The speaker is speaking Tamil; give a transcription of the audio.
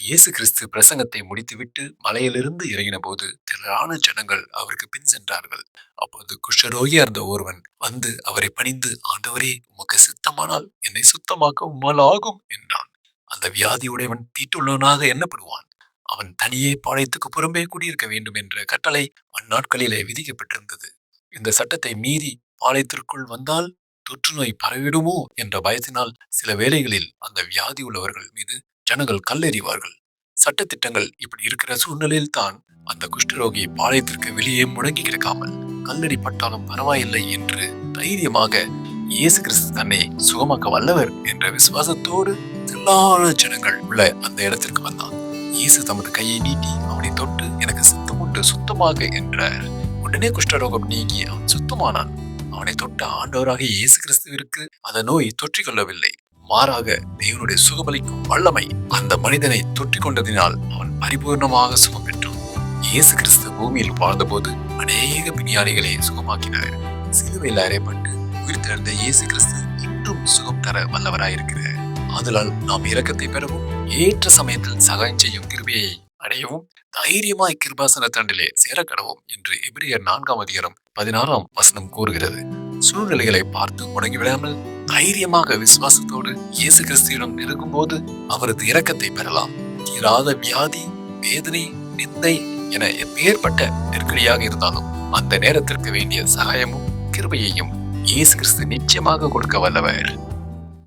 இயேசு கிறிஸ்து பிரசங்கத்தை முடித்துவிட்டு மலையிலிருந்து இறங்கின போது திரளான ஜனங்கள் அவருக்கு பின் சென்றார்கள். அப்போது குஷ்டரோகியா இருந்த ஒருவன் வந்து அவரை பணிந்து, ஆண்டவரே, உமக்கு சித்தமானால் என்னை சுத்தமாக்க உம்மால் ஆகும் என்றான். அந்த வியாதியுடையவன் தீட்டுள்ளவனாக எண்ணப்படுவான். அவன் தனியே பாளையத்துக்கு புறம்பே குடியிருக்க வேண்டும் என்ற கட்டளை அந்நாட்களிலே விதிக்கப்பட்டிருந்தது. இந்த சட்டத்தை மீறி பாளையத்திற்குள் வந்தால் தொற்று நோய் பரவிடுமோ என்ற பயத்தினால் சில வேளைகளில் அந்த வியாதி உள்ளவர்கள் மீது ஜனங்கள் கல்லெறிவார்கள். சட்டத்திட்டங்கள் இப்படி இருக்கிற சூழ்நிலையில் தான் அந்த குஷ்டரோகி பாளையத்திற்கு வெளியே முடங்கி கிடக்காமல் கல்லடிப்பட்டாலும் பரவாயில்லை என்று தைரியமாக இயேசு கிறிஸ்து தன்னை சுகமாக்க வல்லவர் என்ற விசுவாசத்தோடு திரளான ஜனங்கள் உள்ள அந்த இடத்திற்கு வந்தான். இயேசு தமது கையை நீட்டி அவனை தொட்டு, எனக்கு சித்தம் உண்டு, சுத்தமாக என்றார். உடனே குஷ்டரோகம் நீங்கி அவன் சுத்தமானான். அவனை தொட்ட ஆண்டவராக இயேசு கிறிஸ்துவிற்கு அந்த நோய் தொற்றிக் கொள்ளவில்லை. மாறாக தேவனுடைய சுகபலிக்கும் வல்லமை அந்த மனிதனை தொற்றிக் கொண்டதினால் அவன் பரிபூர்ணமாக சுகம் பெற்றான். இயேசு கிறிஸ்து பூமியில் வாழ்ந்தபோது அநேக பிணியாளிகளை சுகமாக்கினார். சிலுவையில் அறையப்பட்டு உயிர்த்தெழுந்த இயேசு கிறிஸ்து இன்றும் சுகம் தர வல்லவராயிருக்கிறார். ஆதலால் நாம் இரக்கத்தை பெறவும் ஏற்ற சமயத்தில் சகாயம் செய்யும் கிருபையை அடையவும் தைரியமாய் கிருபாசன தண்டிலே சேரக்கடவும் என்று எபிரேயர் 4:16 கூறுகிறது. சூழ்நிலைகளை பார்த்து முடங்கிவிடாமல் தைரியமாக விசுவாசத்தோடு இயேசு கிறிஸ்துவிடம் நெருங்கும் போது அவரது இரக்கத்தை பெறலாம். தீராத வியாதி, வேதனை, நிந்தை என எப்பேற்பட்ட நெருக்கடியாக இருந்தாலும் அந்த நேரத்திற்கு வேண்டிய சகாயமும் கிருபையையும் இயேசு கிறிஸ்து நிச்சயமாக கொடுக்க வல்லவர்.